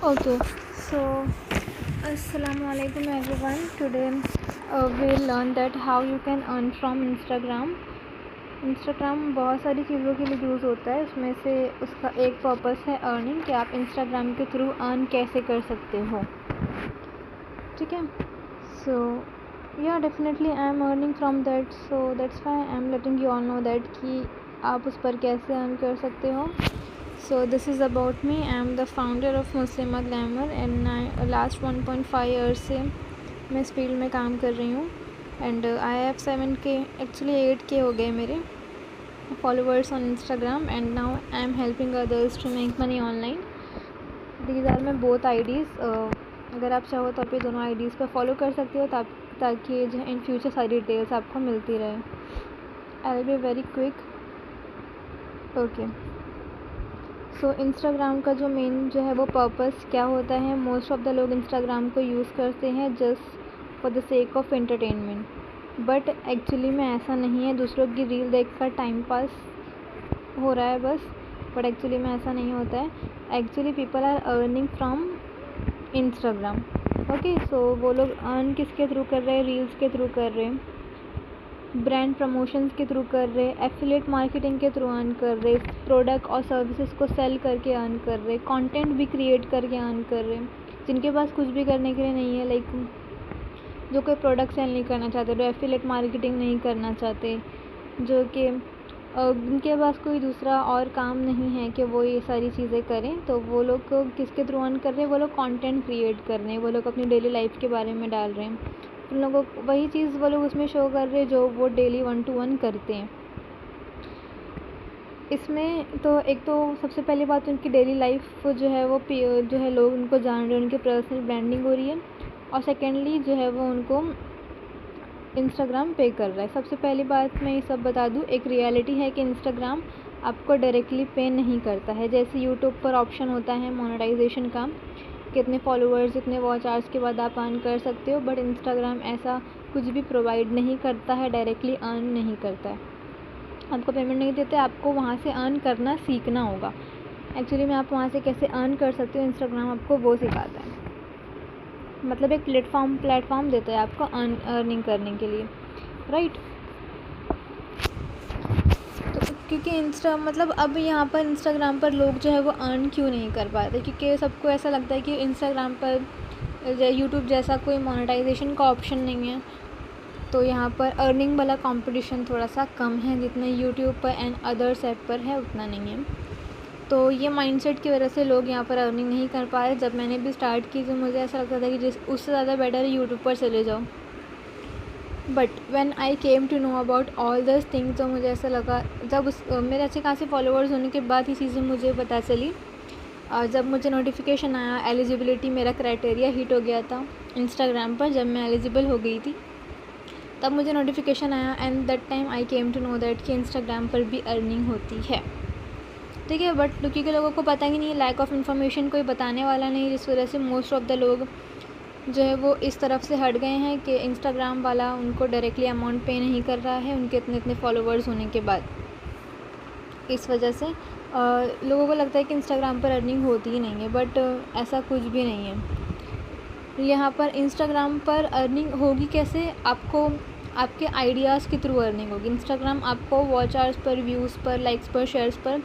Okay, so Assalamualaikum everyone. Today we'll learn that how you can earn from Instagram. Instagram बहुत सारी चीज़ों के लिए यूज़ होता है, उसमें से उसका एक पर्पस है अर्निंग, कि आप Instagram के थ्रू अर्न कैसे कर सकते हो. ठीक है. So yeah, definitely I am earning from that, so that's why I am letting you all know that कि आप उस पर कैसे अर्न कर सकते हो. So this is about me. I am the founder of Muslima Glamour and I last 1.5 years से मैं इस फील्ड में काम कर रही हूँ. And I have 7K, actually 8K हो गए मेरे followers on Instagram. And now I am helping others to make money online. These are my both IDs. अगर आप चाहो तो आप ये दोनों आईडीज़ पर फॉलो कर सकते हो ताकि जो इन फ्यूचर सारी डिटेल्स आपको मिलती रहे. I will be very quick. Okay. So Instagram का जो मेन जो है वो पर्पस क्या होता है. मोस्ट ऑफ द लोग इंस्टाग्राम को यूज़ करते हैं just for the sake of entertainment, but actually में ऐसा नहीं है. दूसरों की रील देखकर टाइम पास हो रहा है बस, बट एक्चुअली में ऐसा नहीं होता है. Actually people are earning from Instagram. Okay. So वो लोग अर्न किसके थ्रू कर रहे हैं? रील्स के थ्रू कर रहे हैं, ब्रांड प्रमोशंस के थ्रू कर रहे, एफिलिएट मार्केटिंग के थ्रू अर्न कर रहे, प्रोडक्ट और सर्विसेज को सेल करके अर्न कर रहे, कंटेंट भी क्रिएट करके अर्न कर रहे. जिनके पास कुछ भी करने के लिए नहीं है, लाइक जो कोई प्रोडक्ट सेल नहीं करना चाहते, जो एफिलिएट मार्केटिंग नहीं करना चाहते, जो कि जिनके पास कोई दूसरा और काम नहीं है कि वो ये सारी चीज़ें करें, तो वो लोग किसके थ्रू अर्न कर रहे हैं? वो लोग कंटेंट क्रिएट कर रहे हैं, वो लोग अपनी डेली लाइफ के बारे में डाल रहे हैं. उन लोगों को वही चीज़ वो लोग उसमें शो कर रहे हैं जो वो डेली 1-to-1 करते हैं. इसमें तो एक तो सबसे पहली बात उनकी डेली लाइफ जो है वो जो है लोग उनको जान रहे हैं, उनकी पर्सनल ब्रांडिंग हो रही है. और सेकेंडली जो है वो उनको इंस्टाग्राम पे कर रहा है. सबसे पहली बात मैं ये सब बता दूँ, एक रियलिटी है कि इंस्टाग्राम आपको डायरेक्टली पे नहीं करता है. जैसे यूट्यूब पर ऑप्शन होता है मोनेटाइजेशन का, कितने फॉलोअर्स इतने वॉच आवर्स के बाद आप अर्न कर सकते हो, बट इंस्टाग्राम ऐसा कुछ भी प्रोवाइड नहीं करता है, डायरेक्टली अर्न नहीं करता है, आपको पेमेंट नहीं देते. आपको वहाँ से अर्न करना सीखना होगा. एक्चुअली में आप वहाँ से कैसे अर्न कर सकते हो, इंस्टाग्राम आपको वो सिखाता है. मतलब एक प्लेटफॉर्म देता है आपको अर्निंग करने के लिए, राइट. तो क्योंकि मतलब अब यहाँ पर इंस्टाग्राम पर लोग जो है वो अर्न क्यों नहीं कर पाते? क्योंकि सबको ऐसा लगता है कि इंस्टाग्राम पर यूट्यूब जैसा कोई मोनेटाइजेशन का ऑप्शन नहीं है, तो यहाँ पर अर्निंग वाला कंपटीशन थोड़ा सा कम है. जितना यूट्यूब पर एंड अदर्स ऐप पर है उतना नहीं है. तो ये माइंडसेट की वजह से लोग यहाँ पर अर्निंग नहीं कर पा रहे. जब मैंने भी स्टार्ट की तो मुझे ऐसा लगता था कि उससे ज़्यादा बेटर है यूट्यूब पर चले जाओ. But when I came to know about all this things, तो मुझे ऐसा लगा, जब मेरे अच्छे खासे फॉलोअर्स होने के बाद ये चीज़ें मुझे पता चली. जब मुझे नोटिफिकेशन आया, एलिजिबिलिटी मेरा क्राइटेरिया हिट हो गया था इंस्टाग्राम पर, जब मैं एलिजिबल हो गई थी तब मुझे नोटिफिकेशन आया. And that time I came to know that कि इंस्टाग्राम पर भी अर्निंग होती है. ठीक है. बट क्योंकि लोगों को पता ही नहीं, लैक ऑफ इन्फॉर्मेशन, कोई बताने वाला नहीं, जिस वजह से मोस्ट ऑफ द लोग जो है वो इस तरफ से हट गए हैं कि इंस्टाग्राम वाला उनको डायरेक्टली अमाउंट पे नहीं कर रहा है उनके इतने फॉलोअर्स होने के बाद. इस वजह से लोगों को लगता है कि इंस्टाग्राम पर अर्निंग होती ही नहीं है, बट ऐसा कुछ भी नहीं है. यहाँ पर इंस्टाग्राम पर अर्निंग होगी कैसे? आपको आपके आइडियाज़ के थ्रू अर्निंग होगी. इंस्टाग्राम आपको वॉच आवर्स पर, व्यूज़ पर, लाइक्स पर, शेयर्स पर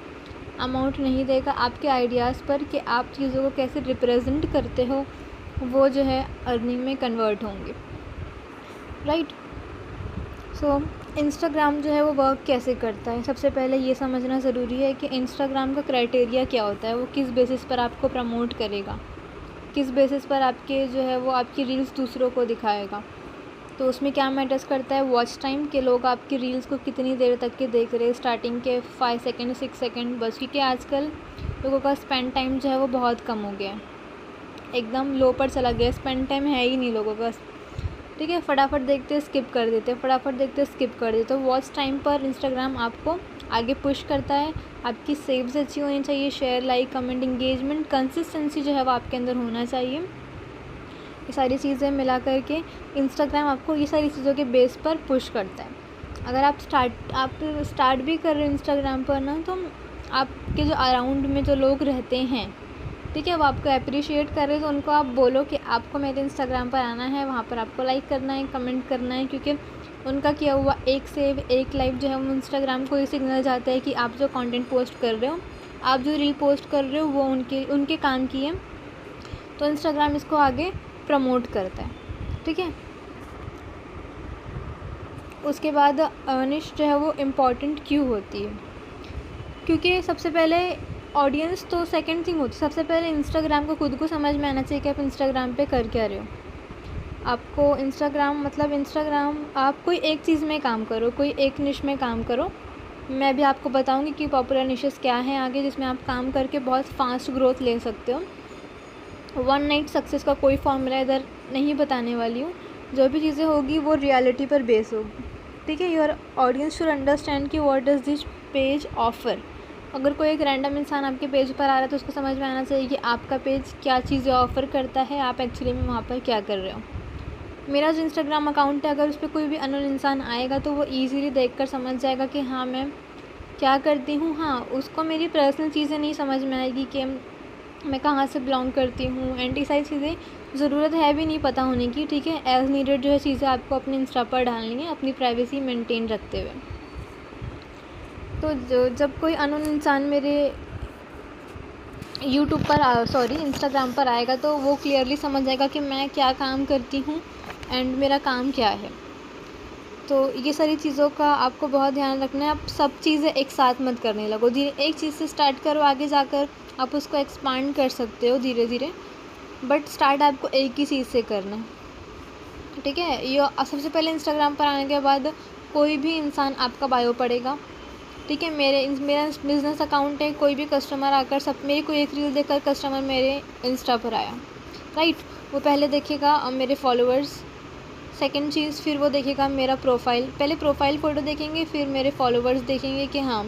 अमाउंट नहीं देगा. आपके आइडियाज़ पर कि आप चीज़ों को कैसे रिप्रेजेंट करते हो, वो जो है अर्निंग में कन्वर्ट होंगे, राइट. सो इंस्टाग्राम जो है वो वर्क कैसे करता है, सबसे पहले ये समझना ज़रूरी है कि इंस्टाग्राम का क्राइटेरिया क्या होता है. वो किस बेसिस पर आपको प्रमोट करेगा, किस बेसिस पर आपके जो है वो आपकी रील्स दूसरों को दिखाएगा. तो उसमें क्या मैटर्स करता है? वॉच टाइम, के लोग आपकी रील्स को कितनी देर तक के देख रहे हैं. स्टार्टिंग के 5 सेकेंड 6 सेकेंड बस, क्योंकि आजकल लोगों का स्पेंड टाइम जो है वो बहुत कम हो गया है, एकदम लो पर चला गया. स्पेंड टाइम है ही नहीं लोगों का. ठीक है. फटाफट देखते स्किप कर देते, फटाफट देखते स्किप कर देते. तो वॉच टाइम पर इंस्टाग्राम आपको आगे पुश करता है. आपकी सेव्स अच्छी होनी चाहिए, share, like, comment, engagement, consistency जो है वो आपके अंदर होना चाहिए. ये सारी चीज़ें मिला करके इंस्टाग्राम आपको ये सारी चीज़ों के बेस पर पुश करता है. अगर आप स्टार्ट भी कर रहे हो इंस्टाग्राम पर ना, तो आपके जो अराउंड में जो लोग रहते हैं ठीक है, वो आपको अप्रिशिएट कर रहे हैं तो उनको आप बोलो कि आपको मेरे इंस्टाग्राम पर आना है, वहाँ पर आपको लाइक करना है, कमेंट करना है, क्योंकि उनका किया हुआ एक सेव एक लाइक जो है वो इंस्टाग्राम को ये सिग्नल जाता है कि आप जो कंटेंट पोस्ट कर रहे हो, आप जो रील पोस्ट कर रहे हो वो उनके काम की है, तो इंस्टाग्राम इसको आगे प्रमोट करता है। ठीक है, उसके बाद अर्निश जो है वो इम्पॉर्टेंट क्यों होती है, क्योंकि सबसे पहले ऑडियंस तो सेकंड थिंग होती है, सबसे पहले इंस्टाग्राम को खुद को समझ में आना चाहिए कि आप इंस्टाग्राम पे कर क्या रहे हो। आपको इंस्टाग्राम आप कोई एक चीज़ में काम करो, कोई एक निश में काम करो। मैं भी आपको बताऊंगी कि पॉपुलर निशेस क्या हैं आगे, जिसमें आप काम करके बहुत फास्ट ग्रोथ ले सकते हो। वन नाइट सक्सेस का कोई फॉर्मूला इधर नहीं बताने वाली हूँ, जो भी चीज़ें होगी वो रियलिटी पर बेस होगी। ठीक है, योर ऑडियंस शुड अंडरस्टैंड कि what does this page offer. अगर कोई एक रैंडम इंसान आपके पेज पर आ रहा है तो उसको समझ में आना चाहिए कि आपका पेज क्या चीज़ें ऑफ़र करता है, आप एक्चुअली में वहाँ पर क्या कर रहे हो। मेरा जो इंस्टाग्राम अकाउंट है, अगर उस पर कोई भी अननोन इंसान आएगा तो वो ईज़िली देखकर समझ जाएगा कि हाँ मैं क्या करती हूँ। हाँ, उसको मेरी पर्सनल चीज़ें नहीं समझ में आएगी कि मैं कहाँ से बिलोंग करती हूँ, एंड ये सारी चीज़ें ज़रूरत है भी नहीं पता होने की। ठीक है, एज़ नीडेड जो है चीज़ें आपको अपने इंस्टा पर डालनी है, अपनी प्राइवेसी मेंटेन रखते हुए। तो जब कोई अननोन इंसान मेरे इंस्टाग्राम पर आएगा तो वो क्लियरली समझ जाएगा कि मैं क्या काम करती हूँ एंड मेरा काम क्या है। तो ये सारी चीज़ों का आपको बहुत ध्यान रखना है। आप सब चीज़ें एक साथ मत करने लगो, धीरे एक चीज़ से स्टार्ट करो, आगे जाकर आप उसको एक्सपांड कर सकते हो धीरे धीरे, बट स्टार्ट आपको एक ही चीज़ से करना है। ठीक है, ये सबसे पहले इंस्टाग्राम पर आने के बाद कोई भी इंसान आपका बायो पढ़ेगा। ठीक है, मेरा बिज़नेस अकाउंट है, कोई भी कस्टमर आकर मेरी कोई एक रील देखकर कस्टमर मेरे इंस्टा पर आया, राइट, वो पहले देखेगा मेरे फॉलोअर्स, सेकंड चीज़ फिर वो देखेगा मेरा प्रोफाइल, पहले प्रोफाइल फ़ोटो देखेंगे, फिर मेरे फॉलोअर्स देखेंगे कि हाँ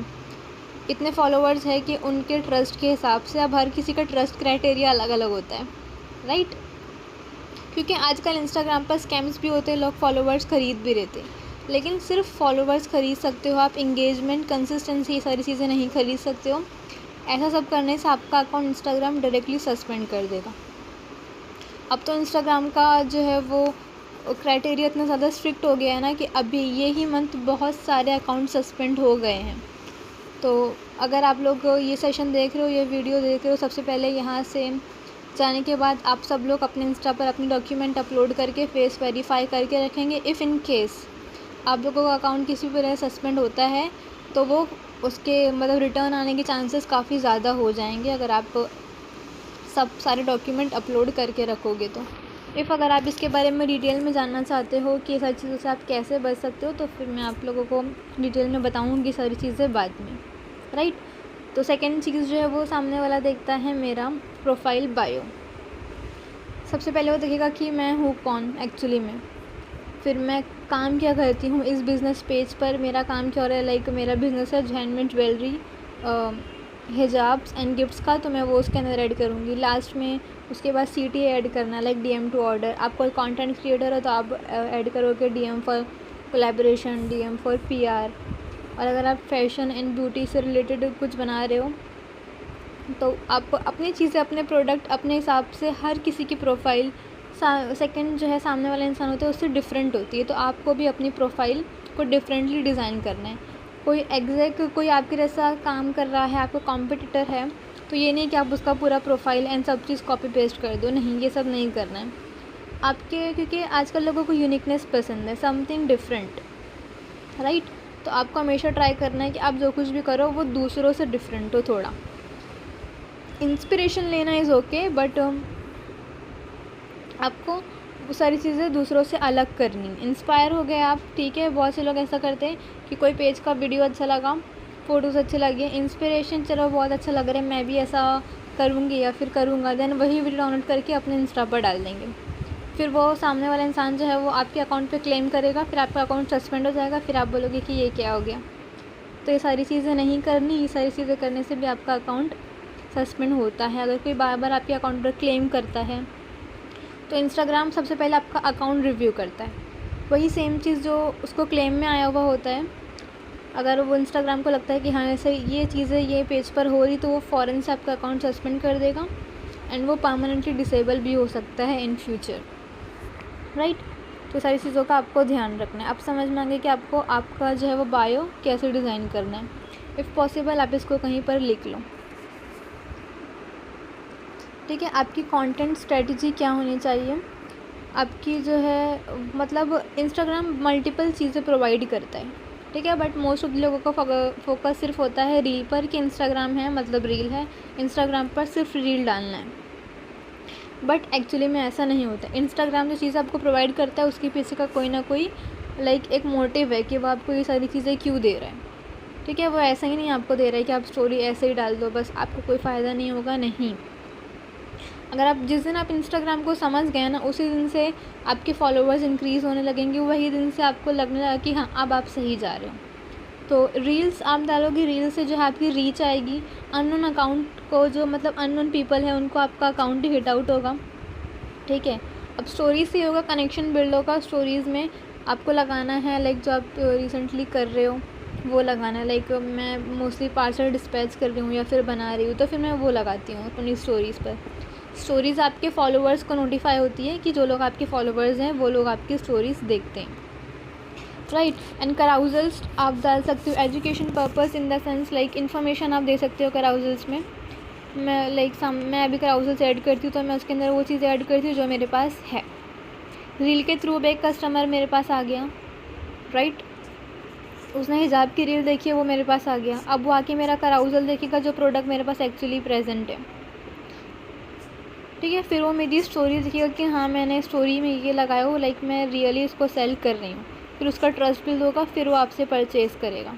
इतने फॉलोअर्स है कि उनके ट्रस्ट के हिसाब से। अब हर किसी का ट्रस्ट क्राइटेरिया अलग अलग होता है, राइट, क्योंकि आजकल इंस्टाग्राम पर स्कैम्स भी होते हैं, लोग फॉलोअर्स ख़रीद भी रहते हैं, लेकिन सिर्फ फॉलोअर्स ख़रीद सकते हो आप, इंगेजमेंट, कंसिस्टेंसी, ये सारी चीज़ें नहीं ख़रीद सकते हो। ऐसा सब करने से आपका अकाउंट इंस्टाग्राम डायरेक्टली सस्पेंड कर देगा। अब तो इंस्टाग्राम का जो है वो क्राइटेरिया इतना ज़्यादा स्ट्रिक्ट हो गया है ना कि अभी ये ही मंथ बहुत सारे अकाउंट सस्पेंड हो गए हैं। तो अगर आप लोग ये सेशन देख रहे हो, ये वीडियो देख रहे हो, सबसे पहले यहाँ से जाने के बाद आप सब लोग अपने इंस्टा पर अपने डॉक्यूमेंट अपलोड करके फेस वेरीफाई करके रखेंगे। इफ़ इन केस आप लोगों का अकाउंट किसी भी तरह सस्पेंड होता है तो वो उसके मतलब रिटर्न आने के चांसेस काफ़ी ज़्यादा हो जाएंगे, अगर आप सब सारे डॉक्यूमेंट अपलोड करके रखोगे तो। अगर आप इसके बारे में डिटेल में जानना चाहते हो कि ये सारी चीज़ों से आप कैसे बच सकते हो, तो फिर मैं आप लोगों को डिटेल में बताऊँगी सारी चीज़ें बाद में, राइट। तो सेकंड चीज़ जो है वो सामने वाला देखता है मेरा प्रोफाइल बायो। सबसे पहले वो देखेगा कि मैं हूँ कौन एक्चुअली में, फिर मैं काम क्या करती हूँ इस बिज़नेस पेज पर, मेरा काम क्या हो रहा है, लाइक मेरा बिज़नेस है हैंडमेड ज्वेलरी, हिजाब्स एंड गिफ्ट्स का, तो मैं वो उसके अंदर ऐड करूँगी। लास्ट में उसके बाद CTA ऐड करना, लाइक DM टू ऑर्डर। आप कोई कंटेंट क्रिएटर हो तो आप ऐड करोगे DM for collaboration, DM for PR। और अगर आप फैशन एंड ब्यूटी से रिलेटेड कुछ बना रहे हो तो आप अपनी चीज़ें, अपने प्रोडक्ट अपने हिसाब से, हर किसी की प्रोफाइल सेकंड जो है सामने वाला इंसान होता है उससे डिफरेंट होती है, तो आपको भी अपनी प्रोफाइल को डिफरेंटली डिज़ाइन करना है। कोई आपके जैसा काम कर रहा है, आपका कॉम्पिटिटर है, तो ये नहीं कि आप उसका पूरा प्रोफाइल एंड सब चीज़ कॉपी पेस्ट कर दो, नहीं, ये सब नहीं करना है आपके, क्योंकि आजकल लोगों को यूनिकनेस पसंद है, समथिंग डिफरेंट, राइट। तो आपको हमेशा ट्राई करना है कि आप जो कुछ भी करो वो दूसरों से डिफरेंट हो। थोड़ा इंस्पिरेशन लेना इज़ ओके, बट आपको वो सारी चीज़ें दूसरों से अलग करनी। इंस्पायर हो गए आप, ठीक है, बहुत से लोग ऐसा करते हैं कि कोई पेज का वीडियो अच्छा लगा, फ़ोटोज़ अच्छे लगे, इंस्पिरेशन, चलो बहुत अच्छा लग रहा है, मैं भी ऐसा करूँगी या फिर करूँगा, देन वही वीडियो डाउनलोड करके अपने इंस्टा पर डाल देंगे। फिर वो सामने वाला इंसान जो है वो आपके अकाउंट पे क्लेम करेगा, फिर आपका अकाउंट सस्पेंड हो जाएगा, फिर आप बोलोगे कि ये क्या हो गया। तो ये सारी चीज़ें नहीं करनी, ये सारी चीज़ें करने से भी आपका अकाउंट सस्पेंड होता है। अगर कोई बार बार आपके अकाउंट पर क्लेम करता है तो इंस्टाग्राम सबसे पहले आपका अकाउंट रिव्यू करता है, वही सेम चीज़ जो उसको क्लेम में आया हुआ होता है। अगर वो इंस्टाग्राम को लगता है कि हाँ ऐसे ये चीज़ें ये पेज पर हो रही, तो वो फ़ौरन से आपका अकाउंट सस्पेंड कर देगा। एंड वो परमानेंटली डिसेबल भी हो सकता है इन फ्यूचर, राइट। तो सारी चीज़ों का आपको ध्यान रखना है। अब समझ में आ गया कि आपको आपका जो है वो बायो कैसे डिज़ाइन करना है। इफ़ पॉसिबल आप इसको कहीं पर लिख लो, ठीक है। आपकी कंटेंट स्ट्रेटजी क्या होनी चाहिए, आपकी जो है मतलब इंस्टाग्राम मल्टीपल चीज़ें प्रोवाइड करता है, ठीक है, बट मोस्ट ऑफ लोगों का फोकस सिर्फ होता है रील पर कि इंस्टाग्राम है मतलब रील है, इंस्टाग्राम पर सिर्फ रील डालना है। बट एक्चुअली में ऐसा नहीं होता। इंस्टाग्राम जो चीज़ आपको प्रोवाइड करता है उसके पीछे का कोई ना कोई एक मोटिव है कि वो आपको ये सारी चीज़ें क्यों दे रहा है, ठीक है। वो ऐसा ही नहीं आपको दे रहा है कि आप स्टोरी ऐसे ही डाल दो बस, आपको कोई फ़ायदा नहीं होगा, नहीं। अगर आप जिस दिन आप इंस्टाग्राम को समझ गए ना, उसी दिन से आपके फॉलोअर्स इंक्रीज़ होने लगेंगे, वही दिन से आपको लगने लगा कि हाँ अब आप सही जा रहे हो। तो रील्स आप डालोगे, रील से जो है आपकी रीच आएगी, अननोन अकाउंट को जो मतलब अननोन पीपल है उनको आपका अकाउंट ही हिट आउट होगा, ठीक है। अब स्टोरीज से होगा कनेक्शन बिल्ड होगा। स्टोरीज़ में आपको लगाना है जो आप रिसेंटली कर रहे हो वो लगाना है। मैं मोस्टली पार्सल डिस्पैच कर रही हूँ या फिर बना रही हूँ, तो फिर मैं वो लगाती हूँ अपनी स्टोरीज़ पर। स्टोरीज़ आपके फॉलोअर्स को नोटिफाई होती है कि जो लोग आपके फॉलोअर्स हैं वो लोग आपकी स्टोरीज़ देखते हैं, राइट। एंड कराउजल्स आप डाल सकते हो education purpose, in the sense information आप दे सकते हो कराउजल्स में। मैं अभी कराउजल्स ऐड करती हूँ तो मैं उसके अंदर वो चीज़ ऐड करती हूँ जो मेरे पास है। रील के थ्रू एक कस्टमर मेरे पास आ गया, राइट, उसने हिजाब की रील देखी है, वो मेरे पास आ गया। अब वो आके मेरा कराउजल देखेगा जो प्रोडक्ट मेरे पास एक्चुअली प्रेजेंट है, ठीक है। फिर वो मेरी स्टोरी देखिएगा कि हाँ मैंने स्टोरी में ये लगाया हो, मैं रियली इसको सेल कर रही हूँ। फिर उसका ट्रस्ट बिल्ड होगा, फिर वो आपसे परचेज़ करेगा।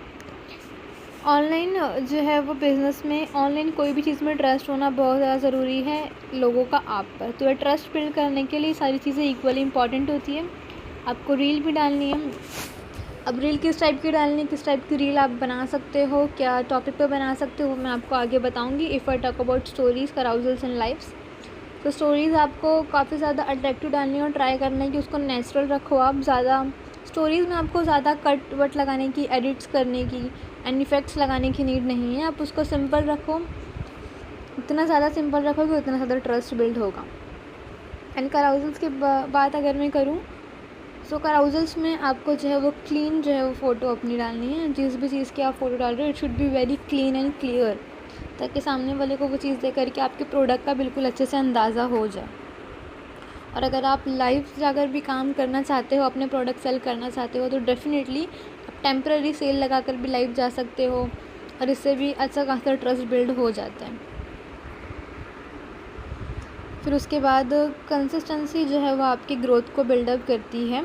ऑनलाइन जो है वो बिज़नेस में ऑनलाइन कोई भी चीज़ में ट्रस्ट होना बहुत ज़्यादा ज़रूरी है लोगों का आप पर। तो ये ट्रस्ट बिल्ड करने के लिए सारी चीज़ें इक्वली इम्पॉर्टेंट होती है। आपको रील भी डालनी है। अब रील किस टाइप की डालनी है, किस टाइप की रील आप बना सकते हो, क्या टॉपिक पर बना सकते हो, वो मैं आपको आगे बताऊँगी। If I talk about stories, carousels and lives. तो स्टोरीज़ आपको काफ़ी ज़्यादा अट्रैक्टिव डालनी है और ट्राई करना है कि उसको नेचुरल रखो आप। ज़्यादा स्टोरीज़ में आपको ज़्यादा कट वट लगाने की, एडिट्स करने की एंड इफ़ेक्ट्स लगाने की नीड नहीं है। आप उसको सिंपल रखो, इतना ज़्यादा सिंपल रखोगे उतना ज़्यादा ट्रस्ट बिल्ड होगा। एंड कराउजल्स की बात अगर मैं करूँ तो कराउजल्स में आपको जो है वो क्लीन जो है वो फ़ोटो अपनी डालनी है। जिस भी चीज़ की आप फ़ोटो डाल रहे हो it should be very clean and clear, ताकि सामने वाले को वो चीज़ देख करके आपके प्रोडक्ट का बिल्कुल अच्छे से अंदाज़ा हो जाए। और अगर आप लाइव जाकर भी काम करना चाहते हो, अपने प्रोडक्ट सेल करना चाहते हो, तो डेफिनेटली आप टेम्पररी सेल लगा कर भी लाइव जा सकते हो और इससे भी अच्छा खासा ट्रस्ट बिल्ड हो जाता है। फिर उसके बाद कंसिस्टेंसी जो है वो आपकी ग्रोथ को बिल्डअप करती है।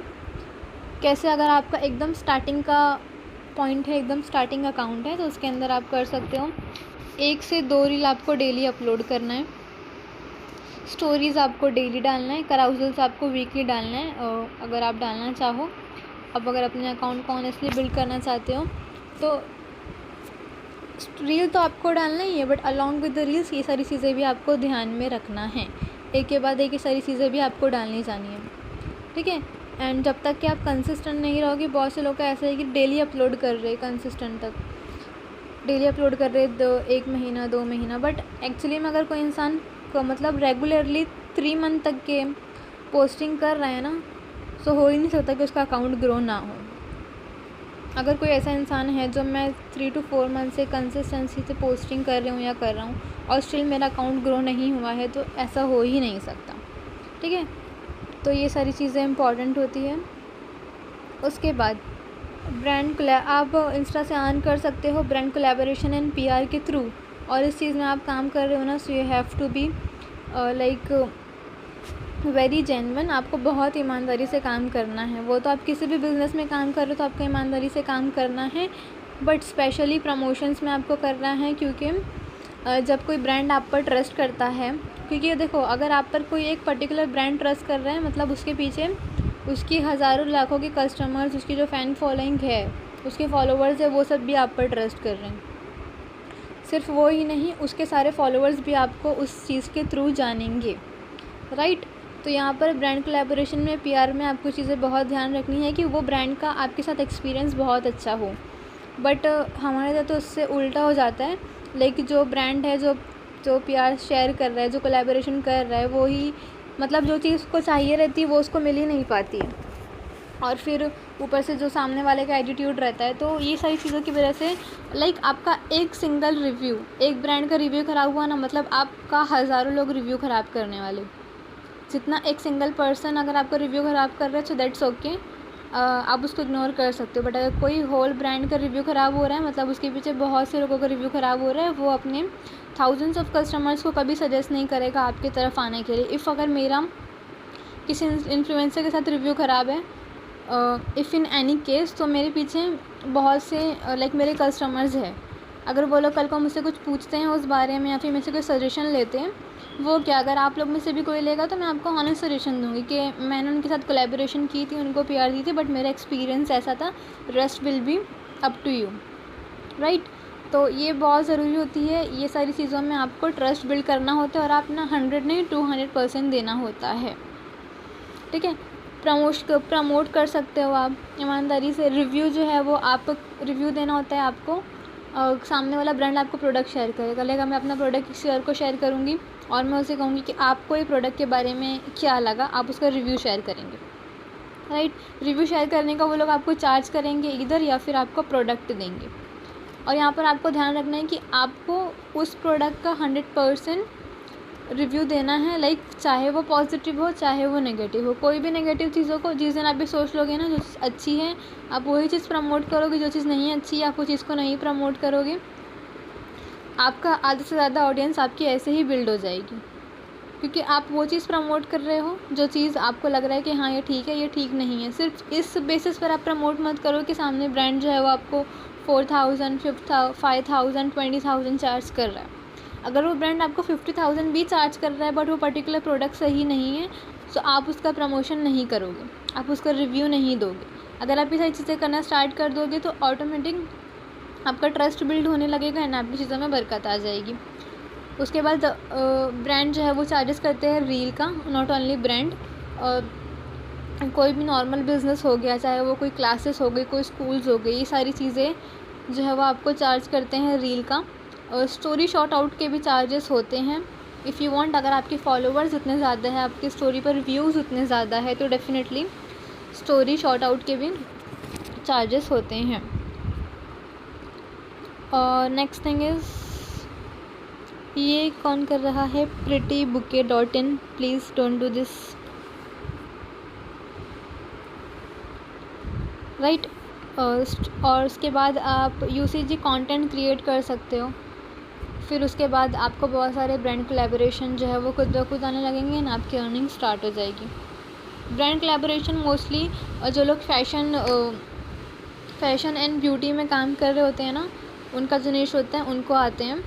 कैसे, अगर आपका एकदम स्टार्टिंग का पॉइंट है, एकदम स्टार्टिंग अकाउंट है, तो उसके अंदर आप कर सकते हो 1 से 2 रील आपको डेली अपलोड करना है। स्टोरीज़ आपको डेली डालना है। कराउजल्स आपको वीकली डालना है अगर आप डालना चाहो। अब अगर अपने अकाउंट को ऑनेस्टली बिल्ड करना चाहते हो तो रील तो आपको डालना ही है, but along with the reels ये सारी चीज़ें भी आपको ध्यान में रखना है। एक के बाद एक ये सारी चीज़ें भी आपको डालनी जानी है, ठीक है। एंड जब तक कि आप कंसिस्टेंट नहीं रहोगे, बहुत से लोग का ऐसा है कि डेली अपलोड कर रहे कंसिस्टेंट तक, डेली अपलोड कर रहे 1 महीना 2 महीना, बट एक्चुअली में अगर कोई इंसान को मतलब रेगुलरली 3 मंथ तक के पोस्टिंग कर रहा है ना, तो हो ही नहीं सकता कि उसका अकाउंट ग्रो ना हो। अगर कोई ऐसा इंसान है जो मैं 3 to 4 मंथ से कंसिस्टेंसी से पोस्टिंग कर रही हूँ या कर रहा हूँ और स्टिल मेरा अकाउंट ग्रो नहीं हुआ है, तो ऐसा हो ही नहीं सकता, ठीक है। तो ये सारी चीज़ें इम्पॉर्टेंट होती है। उसके बाद आप इंस्टा से अर्न कर सकते हो ब्रांड कोलैबोरेशन एंड PR के थ्रू। और इस चीज़ में आप काम कर रहे हो ना, so you have to be very genuine. आपको बहुत ईमानदारी से काम करना है। वो तो आप किसी भी बिज़नेस में काम कर रहे हो तो आपको ईमानदारी से काम करना है, बट स्पेशली प्रमोशंस में आपको करना है, क्योंकि जब कोई ब्रांड आप पर ट्रस्ट करता है, क्योंकि देखो अगर आप पर कोई एक पर्टिकुलर ब्रांड ट्रस्ट कर रहा है, मतलब उसके पीछे उसकी हज़ारों लाखों के कस्टमर्स, उसकी जो फ़ैन फॉलोइंग है, उसके फॉलोवर्स है, वो सब भी आप पर ट्रस्ट कर रहे हैं। सिर्फ वो ही नहीं, उसके सारे फॉलोअर्स भी आपको उस चीज़ के थ्रू जानेंगे, राइट। तो यहाँ पर ब्रांड कोलैबोरेशन में, PR में आपको चीज़ें बहुत ध्यान रखनी है कि वो ब्रांड का आपके साथ एक्सपीरियंस बहुत अच्छा हो। बट हमारे साथ तो उससे उल्टा हो जाता है। जो ब्रांड है, जो जो पीआर शेयर कर रहा है, जो कोलैबोरेशन कर रहा है, वो ही मतलब जो चीज़ उसको चाहिए रहती है वो उसको मिल ही नहीं पाती है। और फिर ऊपर से जो सामने वाले का एटीट्यूड रहता है, तो ये सारी चीज़ों की वजह से लाइक आपका एक सिंगल रिव्यू, एक ब्रांड का रिव्यू ख़राब हुआ ना, मतलब आपका हज़ारों लोग रिव्यू ख़राब करने वाले। जितना एक सिंगल पर्सन अगर आपका रिव्यू ख़राब कर रहा है सो दैट्स ओके, आप उसको इग्नोर कर सकते हो। बट अगर कोई होल ब्रांड का रिव्यू ख़राब हो रहा है, मतलब उसके पीछे बहुत से लोगों का रिव्यू ख़राब हो रहा है, वो अपने थाउजेंड्स ऑफ कस्टमर्स को कभी सजेस्ट नहीं करेगा आपकी तरफ आने के लिए। इफ़ अगर मेरा किसी इन्फ्लुएंसर के साथ रिव्यू ख़राब है, इफ़ इन एनी केस, तो मेरे पीछे बहुत से लाइक मेरे कस्टमर्स हैं। अगर वो लोग कल को मुझसे कुछ पूछते हैं उस बारे में या फिर मेरे से कोई सजेशन लेते हैं, वो क्या, अगर आप लोग में से भी कोई लेगा तो मैं आपको ऑनेस्ट सजेशन दूंगी कि मैंने उनके साथ कोलैबोरेशन की थी, उनको पीआर दी थी, बट मेरा एक्सपीरियंस ऐसा था, rest will be up to you, right. तो ये बहुत ज़रूरी होती है, ये सारी चीज़ों में आपको ट्रस्ट बिल्ड करना होता है और आप ना 100 नहीं 200% देना होता है, ठीक है। प्रमोट कर सकते हो आप ईमानदारी से। रिव्यू जो है वो आप रिव्यू देना होता है आपको, सामने वाला ब्रांड आपको प्रोडक्ट शेयर करेगा, लेगा मैं अपना प्रोडक्ट किसी को शेयर करूँगी और मैं उसे कहूँगी कि आपको ये प्रोडक्ट के बारे में क्या लगा, आप उसका रिव्यू शेयर करेंगे, राइट। रिव्यू शेयर करने का वो लोग आपको चार्ज करेंगे इधर, या फिर आपको प्रोडक्ट देंगे। और यहाँ पर आपको ध्यान रखना है कि आपको उस प्रोडक्ट का 100% रिव्यू देना है, लाइक चाहे वो पॉजिटिव हो चाहे वो नेगेटिव हो। कोई भी नेगेटिव चीज़ों को जिस दिन आप भी सोच लोगे ना जो चीज़ अच्छी है आप वही चीज़ प्रमोट करोगे, जो चीज़ नहीं अच्छी है आप वो चीज़ को नहीं प्रमोट करोगे। आपका आधे से ज़्यादा ऑडियंस आपकी ऐसे ही बिल्ड हो जाएगी, क्योंकि आप वो चीज़ प्रमोट कर रहे हो जो चीज़ आपको लग रहा है कि हाँ ये ठीक है, ये ठीक नहीं है। सिर्फ इस बेसिस पर आप प्रमोट मत करो कि सामने ब्रांड जो है वो आपको 4000, 5000, 20,000 चार्ज कर रहा है। अगर वो ब्रांड आपको 50,000 भी चार्ज कर रहा है बट वो पर्टिकुलर प्रोडक्ट सही नहीं है, तो आप उसका प्रमोशन नहीं करोगे, आप उसका रिव्यू नहीं दोगे। अगर आप ये सारी चीज़ें करना स्टार्ट कर दोगे तो ऑटोमेटिक आपका ट्रस्ट बिल्ड होने लगेगा एंड आपकी चीज़ों में बरकत आ जाएगी। उसके बाद ब्रांड जो है वो चार्जेस करते हैं रील का, नॉट ओनली ब्रांड, कोई भी नॉर्मल बिज़नेस हो गया, चाहे वो कोई क्लासेस हो गई, कोई स्कूल्स हो गई, ये सारी चीज़ें जो है वो आपको चार्ज करते हैं रील का। और स्टोरी शॉर्ट आउट के भी चार्जेस होते हैं इफ़ यू वांट। अगर आपके फॉलोवर्स उतने ज़्यादा हैं, आपकी स्टोरी पर व्यूज़ उतने ज़्यादा है, तो डेफिनेटली स्टोरी शॉर्ट आउट के भी चार्जेस होते हैं। और नेक्स्ट थिंग इज़, ये कौन कर रहा है, prettybouquet.in, please don't do this, right. और उसके बाद आप UCG कंटेंट क्रिएट कर सकते हो। फिर उसके बाद आपको बहुत सारे ब्रांड कोलैबोरेशन जो है वो खुद ब खुद आने लगेंगे एंड आपकी अर्निंग स्टार्ट हो जाएगी। ब्रांड कोलैबोरेशन मोस्टली जो लोग फैशन एंड ब्यूटी में काम कर रहे होते हैं ना, उनका जो निश होता है उनको आते हैं।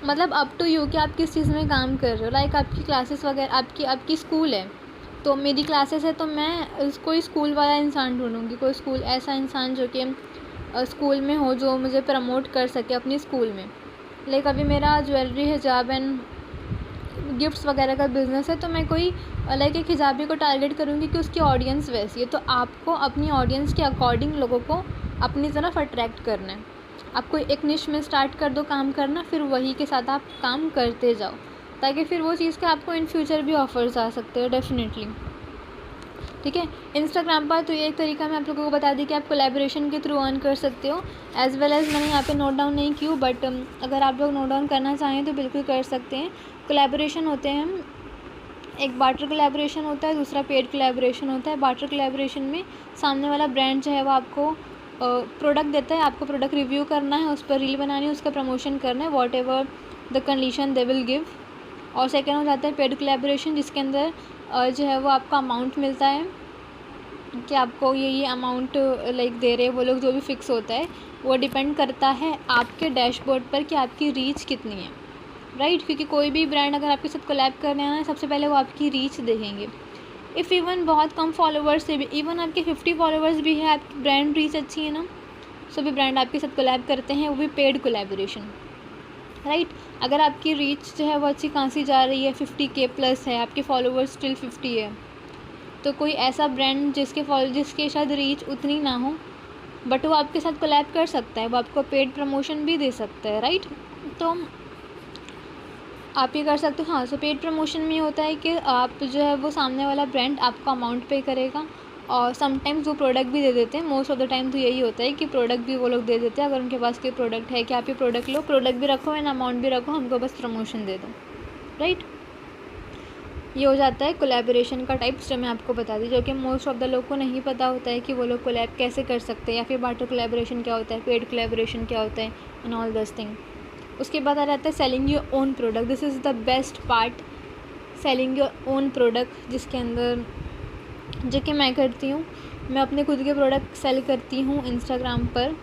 मतलब अप टू यू कि आप किस चीज़ में काम कर रहे हो। लाइक आपकी क्लासेस वगैरह, आपकी स्कूल है तो मेरी क्लासेस है तो मैं कोई स्कूल वाला इंसान ढूंढूंगी, कोई स्कूल ऐसा इंसान जो कि स्कूल में हो, जो मुझे प्रमोट कर सके अपनी स्कूल में। लाइक अभी मेरा ज्वेलरी, हिजाब एंड गिफ्ट्स वगैरह का बिज़नेस है, तो मैं कोई लाइक एक हिजाबी को टारगेट करूँगी कि उसकी ऑडियंस वैसी है। तो आपको अपनी ऑडियंस के अकॉर्डिंग लोगों को अपनी तरफ अट्रैक्ट करना है। आपको एक निश में स्टार्ट कर दो काम करना, फिर वही के साथ आप काम करते जाओ, ताकि फिर वो चीज़ का आपको इन फ्यूचर भी ऑफर्स आ सकते हो डेफिनेटली, ठीक है। इंस्टाग्राम पर तो ये एक तरीका मैं आप लोगों को बता दी कि आप कोलैबोरेशन के थ्रू अर्न कर सकते हो, एज़ वेल एज़ मैंने यहाँ पे नोट डाउन नहीं की, बट अगर आप लोग नोट डाउन करना चाहें तो बिल्कुल कर सकते हैं। कोलैबोरेशन होते हैं, एक बार्टर कोलैबोरेशन होता है, दूसरा पेड कोलैबोरेशन होता है। बार्टर कोलैबोरेशन में सामने वाला ब्रांड जो है वो आपको प्रोडक्ट देता है, आपको प्रोडक्ट रिव्यू करना है, उस पर रील बनानी है, उसका प्रमोशन करना है, what ever the condition they will give. और सेकेंड हो जाता है पेड कोलैबोरेशन, जिसके अंदर जो है वो आपका अमाउंट मिलता है कि आपको ये अमाउंट लाइक दे रहे हैं वो लोग, जो भी फिक्स होता है वो डिपेंड करता है आपके डैशबोर्ड पर कि आपकी रीच कितनी है, राइट। क्योंकि कोई भी ब्रांड अगर आपके साथ कोलैब करने आना है, सबसे पहले वो आपकी रीच देखेंगे। इफ़ इवन बहुत कम फॉलोवर्स से भी, इवन आपके 50 फॉलोवर्स भी है, आपकी ब्रांड रीच अच्छी है ना, सो भी ब्रांड आपके साथ कोलैब करते हैं, वो भी पेड कोलैबोरेशन, राइट। अगर आपकी रीच जो है वो अच्छी खासी जा रही है, 50K प्लस है, आपके फॉलोवर्स स्टिल 50 है, तो कोई ऐसा ब्रांड जिसके शायद रीच उतनी ना हो बट वो आपके साथ कोलैब कर सकता है, वो आपको पेड प्रमोशन भी दे सकता है, राइट। तो आप ये कर सकते हो। हाँ, सो पेड प्रमोशन में ये होता है कि आप जो है वो सामने वाला ब्रांड आपको अमाउंट पे करेगा और समटाइम्स वो प्रोडक्ट भी दे देते हैं। मोस्ट ऑफ द टाइम तो यही होता है कि प्रोडक्ट भी वो लोग दे देते हैं। अगर उनके पास कोई प्रोडक्ट है कि आप ये प्रोडक्ट लो, प्रोडक्ट भी रखो एंड अमाउंट भी रखो, हमको बस प्रमोशन दे दो, राइट। ये हो जाता है कोलैबोरेशन का टाइप्स, जो मैं आपको बता दी, जो कि मोस्ट ऑफ द लोग को नहीं पता होता है कि वो लोग कोलैब कैसे कर सकते हैं, या फिर बार्टर कोलैबोरेशन क्या होता है, पेड कोलैबोरेशन क्या होता है एंड ऑल दिस थिंग। उसके बाद आ जाता है selling your own product. This is the best part, selling your own product, जिसके अंदर जो कि मैं करती हूँ, मैं अपने खुद के प्रोडक्ट सेल करती हूँ इंस्टाग्राम पर,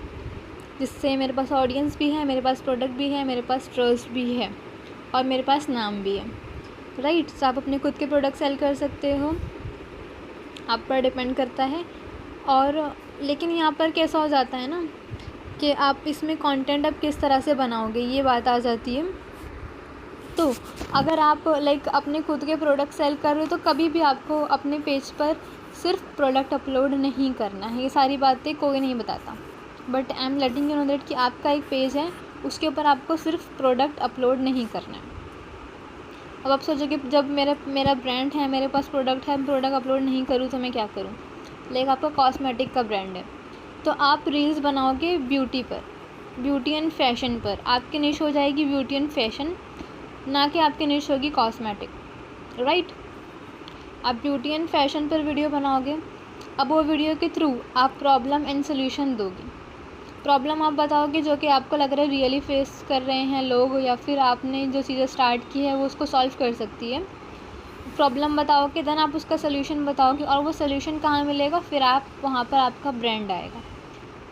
जिससे मेरे पास ऑडियंस भी है, मेरे पास प्रोडक्ट भी है, मेरे पास ट्रस्ट भी है और मेरे पास नाम भी है, राइट। तो आप अपने खुद के प्रोडक्ट सेल कर सकते हो, आप पर डिपेंड करता है। और लेकिन यहाँ पर कैसा हो जाता है ना कि आप इसमें कंटेंट अब किस तरह से बनाओगे, ये बात आ जाती है। तो अगर आप लाइक अपने खुद के प्रोडक्ट सेल कर रहे हो तो कभी भी आपको अपने पेज पर सिर्फ प्रोडक्ट अपलोड नहीं करना है। ये सारी बातें कोई नहीं बताता, but I am letting you know that कि आपका एक पेज है, उसके ऊपर आपको सिर्फ प्रोडक्ट अपलोड नहीं करना है। अब आप सोचो कि जब मेरा ब्रांड है, मेरे पास प्रोडक्ट है, प्रोडक्ट अपलोड नहीं करूँ तो मैं क्या करूँ। लाइक आपका कॉस्मेटिक का ब्रांड है तो आप रील्स बनाओगे ब्यूटी पर, ब्यूटी एंड फैशन पर। आपकी निश हो जाएगी ब्यूटी एंड फैशन, ना कि आपकी निश होगी कॉस्मेटिक, राइट। आप ब्यूटी एंड फैशन पर वीडियो बनाओगे, अब वो वीडियो के थ्रू आप प्रॉब्लम एंड सोल्यूशन दोगे। प्रॉब्लम आप बताओगे जो कि आपको लग रहा है रियली फेस कर रहे हैं लोग, या फिर आपने जो चीज़ें स्टार्ट की है वो उसको सॉल्व कर सकती है। प्रॉब्लम बताओगे, देन आप उसका सोल्यूशन बताओगे, और वो सोल्यूशन कहाँ मिलेगा, फिर आप वहाँ पर आपका ब्रांड आएगा।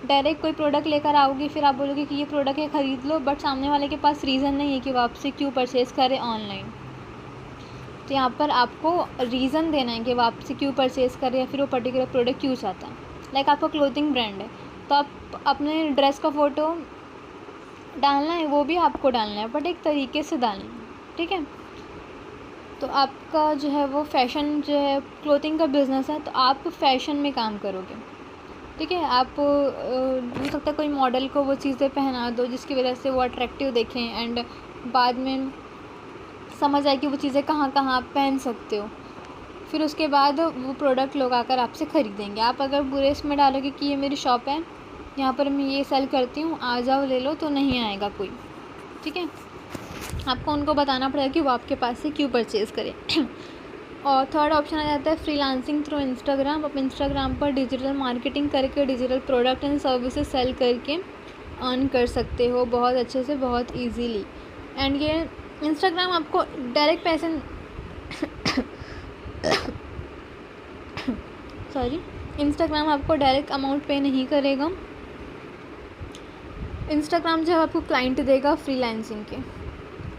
डायरेक्ट कोई प्रोडक्ट लेकर आओगे, फिर आप बोलोगे कि ये प्रोडक्ट है ख़रीद लो, बट सामने वाले के पास रीज़न नहीं है कि वो आपसे क्यों परचेज़ करे ऑनलाइन। तो यहाँ पर आपको रीज़न देना है कि वो आपसे क्यों परचेज़ करे या फिर वो पर्टिकुलर प्रोडक्ट क्यों चाहता है। लाइक आपका क्लोथिंग ब्रांड है तो आप अपने ड्रेस का फ़ोटो डालना है, वो भी आपको डालना है, बट एक तरीके से डालना है, ठीक है। तो आपका जो है वो फैशन जो है, क्लोथिंग का बिज़नेस है, तो आप फैशन में काम करोगे, ठीक है। आप हो सकता है कोई मॉडल को वो चीज़ें पहना दो जिसकी वजह से वो अट्रैक्टिव दिखें एंड बाद में समझ आए कि वो चीज़ें कहाँ कहाँ आप पहन सकते हो। फिर उसके बाद वो प्रोडक्ट लोग आकर आपसे ख़रीदेंगे। आप अगर पूरे इसमें डालोगे कि ये मेरी शॉप है, यहाँ पर मैं ये सेल करती हूँ, आ जाओ ले लो, तो नहीं आएगा कोई, ठीक है। आपको उनको बताना पड़ेगा कि वो आपके पास से क्यों परचेज़ करें। और थर्ड ऑप्शन आ जाता है फ्रीलांसिंग थ्रू इंस्टाग्राम। आप इंस्टाग्राम पर डिजिटल मार्केटिंग करके digital product and services sell करके अर्न कर सकते हो बहुत अच्छे से, बहुत ईजीली। एंड ये इंस्टाग्राम आपको डायरेक्ट पैसे इंस्टाग्राम आपको डायरेक्ट अमाउंट पे नहीं करेगा। इंस्टाग्राम जो है आपको क्लाइंट देगा फ्रीलांसिंग के।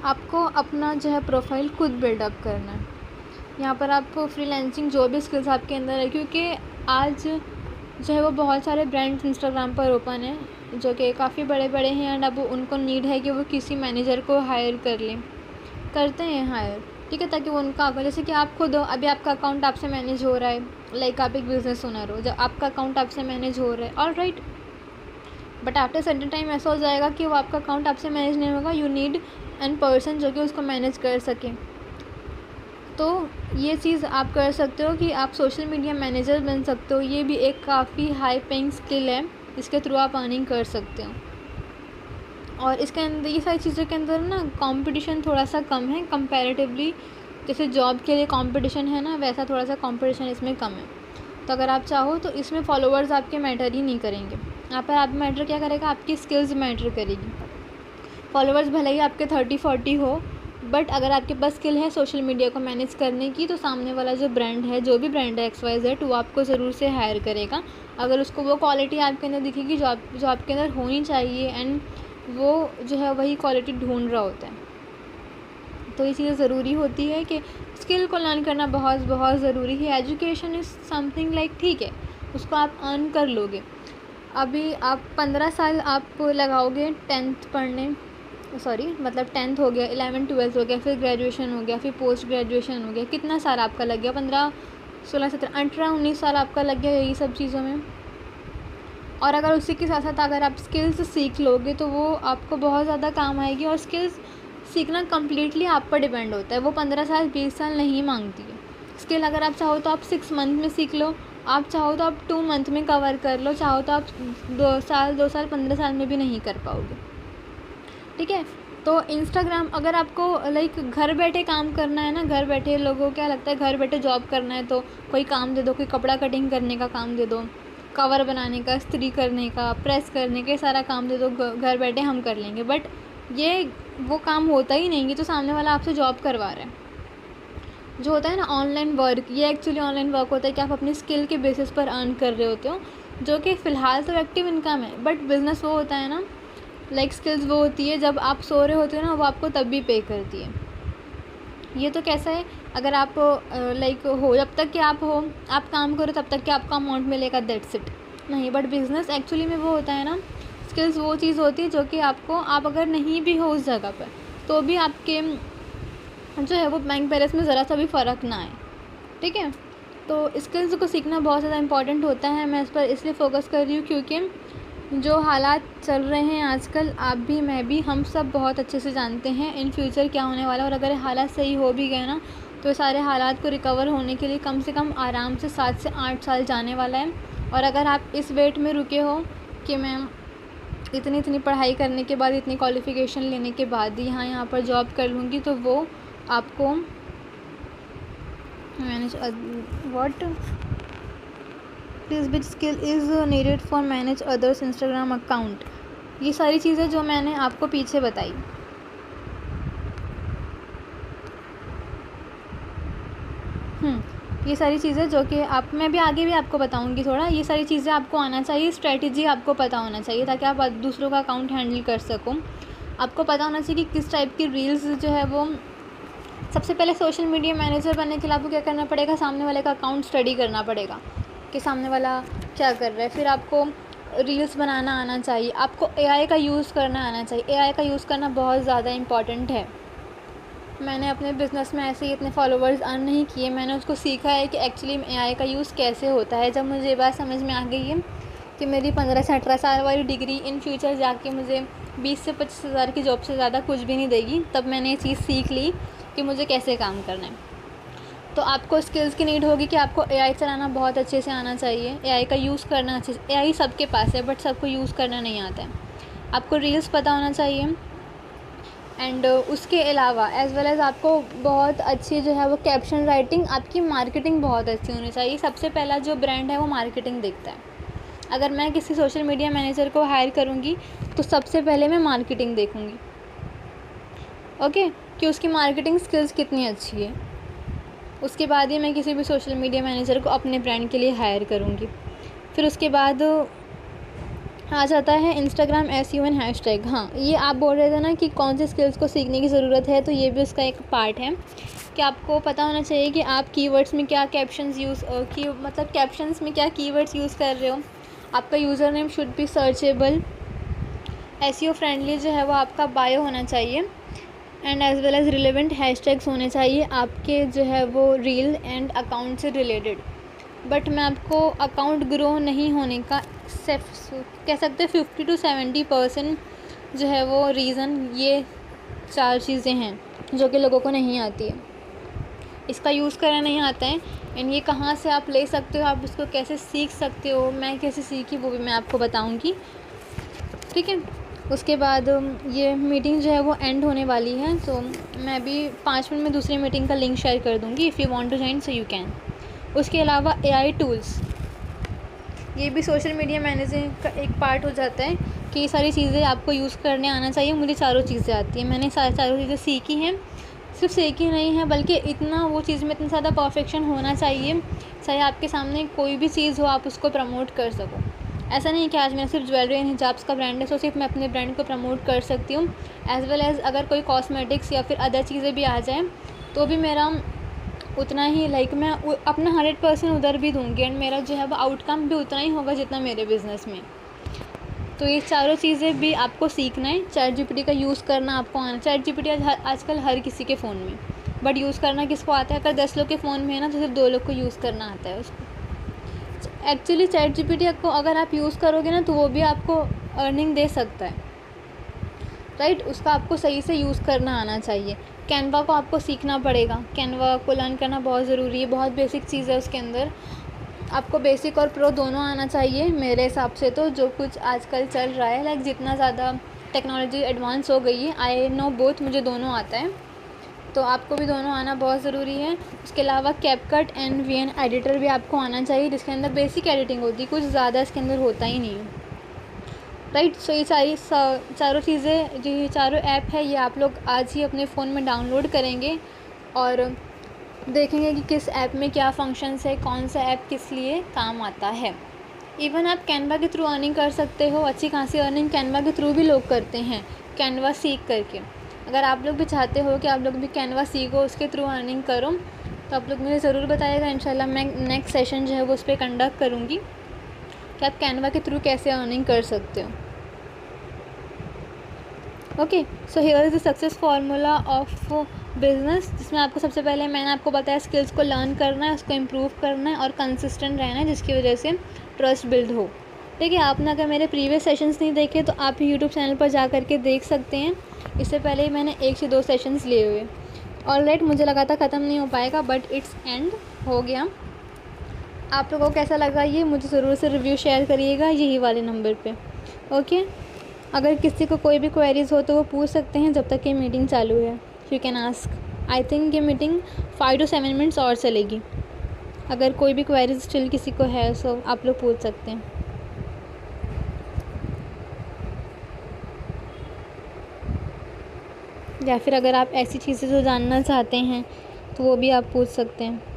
आपको अपना जो है प्रोफाइल खुद बिल्डअप करना है। यहाँ पर आपको फ्रीलांसिंग जो भी स्किल्स आपके अंदर है, क्योंकि आज जो है वो बहुत सारे ब्रांड्स इंस्टाग्राम पर ओपन है जो कि काफ़ी बड़े बड़े हैं, एंड अब उनको नीड है कि वो किसी मैनेजर को हायर कर लें, करते हैं हायर, ठीक है, ताकि वो उनका अकाउंट, जैसे कि आप खुद हो, अभी आपका अकाउंट आपसे मैनेज हो रहा है, लाइक आप एक बिज़नेस ओनर हो, जब आपका अकाउंट आपसे मैनेज हो रहा है, all right, but after certain time ऐसा हो जाएगा कि वो आपका अकाउंट आपसे मैनेज नहीं होगा। यू नीड एन पर्सन जो कि उसको मैनेज कर सके। तो ये चीज़ आप कर सकते हो कि आप सोशल मीडिया मैनेजर बन सकते हो। ये भी एक काफ़ी हाई पेइंग स्किल है, इसके थ्रू आप अर्निंग कर सकते हो। और इसके अंदर ये सारी चीज़ों के अंदर ना कंपटीशन थोड़ा सा कम है कंपैरेटिवली। जैसे जॉब के लिए कंपटीशन है ना, वैसा थोड़ा सा कंपटीशन इसमें कम है। तो अगर आप चाहो तो इसमें फॉलोअर्स आपके मैटर ही नहीं करेंगे। यहाँ पर आप मैटर क्या करेगा, आपकी स्किल्स मैटर करेगी। फॉलोअर्स भले ही आपके 30-40 हो, बट अगर आपके पास स्किल है सोशल मीडिया को मैनेज करने की, तो सामने वाला जो ब्रांड है, जो भी ब्रांड है XYZ, वो आपको ज़रूर से हायर करेगा अगर उसको वो क्वालिटी आपके अंदर दिखेगी जो आपके अंदर होनी चाहिए, एंड वो जो है वही क्वालिटी ढूंढ रहा होता है। तो ये चीज़ें ज़रूरी होती है कि स्किल को लर्न करना बहुत बहुत ज़रूरी है। एजुकेशन इज़ समथिंग लाइक, ठीक है, उसको आप अर्न कर लोगे। अभी आप 15 साल आप लगाओगे 10th पढ़ने, मतलब 10th हो गया, 11th 12th हो गया, फिर ग्रेजुएशन हो गया, फिर पोस्ट ग्रेजुएशन हो गया, कितना साल आपका लग गया, 15 16 17 18 19 साल आपका लग गया यही सब चीज़ों में। और अगर उसी के साथ साथ अगर आप स्किल्स सीख लोगे तो वो आपको बहुत ज़्यादा काम आएगी। और स्किल्स सीखना कम्प्लीटली आप पर डिपेंड होता है। वो 15 साल 20 साल नहीं मांगती है स्किल। अगर आप चाहो तो आप 6 मंथ में सीख लो, आप चाहो तो आप 2 मंथ में कवर कर लो, चाहो तो आप 2 साल 15 साल में भी नहीं कर पाओगे, ठीक है। तो इंस्टाग्राम अगर आपको लाइक घर बैठे काम करना है ना, घर बैठे लोगों को क्या लगता है घर बैठे जॉब करना है, तो कोई काम दे दो, कोई कपड़ा कटिंग करने का काम दे दो, कवर बनाने का, इस्त्री करने का, प्रेस करने का, सारा काम दे दो, घर बैठे हम कर लेंगे। बट ये वो काम होता ही नहीं, ये तो सामने वाला आपसे जॉब करवा रहा है। जो होता है ना ऑनलाइन वर्क, ये एक्चुअली ऑनलाइन वर्क होता है कि आप अपनी स्किल के बेसिस पर अर्न कर रहे होते हो, जो कि फ़िलहाल तो एक्टिव इनकम है। बट बिज़नेस वो होता है ना, लाइक स्किल्स वो होती है जब आप सो रहे होते हो ना, वो आपको तब भी पे करती है। ये तो कैसा है, अगर आप लाइक हो, जब तक कि आप हो, आप काम करो तब तक कि आपका अमाउंट मिलेगा, दैट्स इट। नहीं, बट बिज़नेस एक्चुअली में वो होता है ना, स्किल्स वो चीज़ होती है जो कि आपको, आप अगर नहीं भी हो उस जगह पर तो भी आपके जो है वो बैंक बैलेंस में ज़रा सा भी फ़र्क ना आए, ठीक है। तो स्किल्स को सीखना बहुत ज़्यादा इंपॉर्टेंट होता है। मैं इस पर इसलिए फ़ोकस कर रही हूँ क्योंकि जो हालात चल रहे हैं आजकल, आप भी, मैं भी, हम सब बहुत अच्छे से जानते हैं इन फ्यूचर क्या होने वाला है। और अगर हालात सही हो भी गए ना, तो सारे हालात को रिकवर होने के लिए कम से कम आराम से 7 से 8 साल जाने वाला है। और अगर आप इस वेट में रुके हो कि मैं इतनी पढ़ाई करने के बाद, इतनी क्वालिफ़िकेशन लेने के बाद ही यहाँ पर जॉब कर लूँगी, तो वो आपको manage what which skill is needed for manage others Instagram account. ये सारी चीज़ें जो मैंने आपको पीछे बताई, ये सारी चीज़ें जो कि आप, मैं भी आगे भी आपको बताऊंगी थोड़ा, ये सारी चीज़ें आपको आना चाहिए, स्ट्रेटजी आपको पता होना चाहिए ताकि आप दूसरों का अकाउंट हैंडल कर सको। आपको पता होना चाहिए कि किस टाइप की रील्स जो है वो, सबसे पहले सोशल मीडिया मैनेजर बनने के लिए आपको क्या करना पड़ेगा, सामने वाले का अकाउंट स्टडी करना पड़ेगा कि सामने वाला क्या कर रहा है। फिर आपको रील्स बनाना आना चाहिए, आपको एआई का यूज़ करना आना चाहिए। एआई का यूज़ करना बहुत ज़्यादा इम्पॉर्टेंट है। मैंने अपने बिज़नेस में ऐसे ही इतने फॉलोवर्स अर्न नहीं किए, मैंने उसको सीखा है कि एक्चुअली एआई का यूज़ कैसे होता है। जब मुझे ये बात समझ में आ गई है कि मेरी 15 से 18 साल वाली डिग्री इन फ्यूचर जाके मुझे 20 से 25 हज़ार की जॉब से ज़्यादा कुछ भी नहीं देगी, तब मैंने ये चीज़ सीख ली कि मुझे कैसे काम करना है। तो आपको स्किल्स की नीड होगी कि आपको एआई चलाना बहुत अच्छे से आना चाहिए, एआई का यूज़ करना अच्छे से। एआई सबके पास है बट सबको यूज़ करना नहीं आता है। आपको रील्स पता होना चाहिए एंड उसके अलावा एज़ वेल एज़ आपको बहुत अच्छी जो है वो कैप्शन राइटिंग, आपकी मार्केटिंग बहुत अच्छी होनी चाहिए। सबसे पहला जो ब्रांड है वो मार्केटिंग देखता है। अगर मैं किसी सोशल मीडिया मैनेजर को हायर करूँगी तो सबसे पहले मैं मार्केटिंग देखूँगी, ओके, कि उसकी मार्केटिंग स्किल्स कितनी अच्छी है। उसके बाद ही मैं किसी भी सोशल मीडिया मैनेजर को अपने ब्रांड के लिए हायर करूँगी। फिर उसके बाद आ जाता है इंस्टाग्राम एसईओ एंड हैशटैग। हाँ, ये आप बोल रहे थे ना कि कौन से स्किल्स को सीखने की ज़रूरत है, तो ये भी उसका एक पार्ट है कि आपको पता होना चाहिए कि आप कीवर्ड्स में क्या कैप्शंस यूज़ मतलब कैप्शंस में क्या कीवर्ड्स यूज़ कर रहे हो। आपका user name should be searchable, SEO friendly जो है वो आपका बायो होना चाहिए and as well as relevant hashtags होने चाहिए आपके जो है वो रील एंड अकाउंट से रिलेटेड। बट मैं आपको अकाउंट ग्रो नहीं होने का कह सकते 50 to 70% जो है वो रीज़न ये 4 चीज़ें हैं जो कि लोगों को नहीं आती है। इसका यूज़ करना नहीं आता है एंड ये कहाँ से आप ले सकते हो, आप उसको कैसे सीख सकते हो, मैं कैसे सीखी वो भी मैं आपको बताऊँगी, ठीक है। उसके बाद ये मीटिंग जो है वो एंड होने वाली है, तो मैं भी 5 मिनट में दूसरी मीटिंग का लिंक शेयर कर दूँगी, if you want to join so you can. उसके अलावा एआई टूल्स, ये भी सोशल मीडिया मैनेजिंग का एक पार्ट हो जाता है कि ये सारी चीज़ें आपको यूज़ करने आना चाहिए। मुझे चारों चीज़ें आती हैं, मैंने चारों चीज़ें सीखी हैं, सिर्फ सीखी नहीं है बल्कि इतना वो चीज़ में इतना ज़्यादा परफेक्शन होना चाहिए, चाहे आपके सामने कोई भी चीज़ हो आप उसको प्रमोट कर सको। ऐसा नहीं कि आज मेरा सिर्फ ज्वेलरी एंड हिजाब्स का ब्रांड है तो सिर्फ मैं अपने ब्रांड को प्रमोट कर सकती हूँ, एज़ वेल एज़ अगर कोई कॉस्मेटिक्स या फिर अदर चीज़ें भी आ जाएँ तो भी मेरा उतना ही मैं अपना 100% उधर भी दूँगी एंड मेरा जो है वो आउटकम भी उतना ही होगा जितना मेरे बिज़नेस में। तो ये चारों चीज़ें भी आपको सीखना है। चैट जीपीटी का यूज़ करना आपको आना। चैट जीपीटी आजकल हर किसी के फ़ोन में, बट यूज़ करना किसको आता है? अगर 10 लोग के फ़ोन में है ना तो सिर्फ 2 लोग को यूज़ करना आता है उसको। एक्चुअली चैट जीपीटी को अगर आप यूज़ करोगे ना तो वो भी आपको अर्निंग दे सकता है। राइट, उसका आपको सही से यूज़ करना आना चाहिए। कैनवा को आपको सीखना पड़ेगा, कैनवा को लर्न करना बहुत ज़रूरी है, बहुत बेसिक चीज़ है उसके अंदर। आपको बेसिक और प्रो दोनों आना चाहिए मेरे हिसाब से। तो जो कुछ आजकल चल रहा है, लाइक जितना ज़्यादा टेक्नोलॉजी एडवांस हो गई है, आई नो बोथ, मुझे दोनों आता है, तो आपको भी दोनों आना बहुत ज़रूरी है। उसके अलावा कैपकट एंड वीएन एडिटर भी आपको आना चाहिए, जिसके अंदर बेसिक एडिटिंग होती है, कुछ ज़्यादा इसके अंदर होता ही नहीं है, राइट। सो ये चारों चीज़ें, जो ये चारों ऐप है, ये आप लोग आज ही अपने फ़ोन में डाउनलोड करेंगे और देखेंगे कि किस ऐप में क्या फंक्शंस है, कौन सा ऐप किस लिए काम आता है। इवन आप कैनवा के थ्रू अर्निंग कर सकते हो, अच्छी खासी अर्निंग कैनवा के थ्रू भी लोग करते हैं, कैनवा सीख करके। अगर आप लोग भी चाहते हो कि आप लोग भी कैनवा सीखो, उसके थ्रू अर्निंग करो, तो आप लोग मुझे ज़रूर बताइएगा। इंशाल्लाह मैं नेक्स्ट सेशन जो है वो उस पर कंडक्ट करूँगी कि आप कैनवा के थ्रू कैसे अर्निंग कर सकते हो। Okay, so here is the success formula of business, जिसमें आपको सबसे पहले मैंने आपको बताया स्किल्स को लर्न करना है, उसको इम्प्रूव करना है और कंसिस्टेंट रहना है, जिसकी वजह से ट्रस्ट बिल्ड हो। ठीक है, आपने अगर मेरे प्रीवियस सेशंस नहीं देखे तो आप यूट्यूब चैनल पर जा करके देख सकते हैं। इससे पहले ही मैंने 1 से 2 सेशंस लिए हुए। ऑलराइट, मुझे लगा था ख़त्म नहीं हो पाएगा, बट इट्स एंड हो गया। आप लोगों को कैसा लगा ये मुझे ज़रूर से रिव्यू शेयर करिएगा यही वाले नंबर पे। ओके, अगर किसी को कोई भी क्वेरीज़ हो तो वो पूछ सकते हैं जब तक ये मीटिंग चालू है। You can ask. I think ये मीटिंग 5 to 7 मिनट्स और चलेगी। अगर कोई भी क्वेरीज स्टिल किसी को है सो आप लोग पूछ सकते हैं। या फिर अगर आप ऐसी चीज़ें जो जानना चाहते हैं तो वो भी आप पूछ सकते हैं।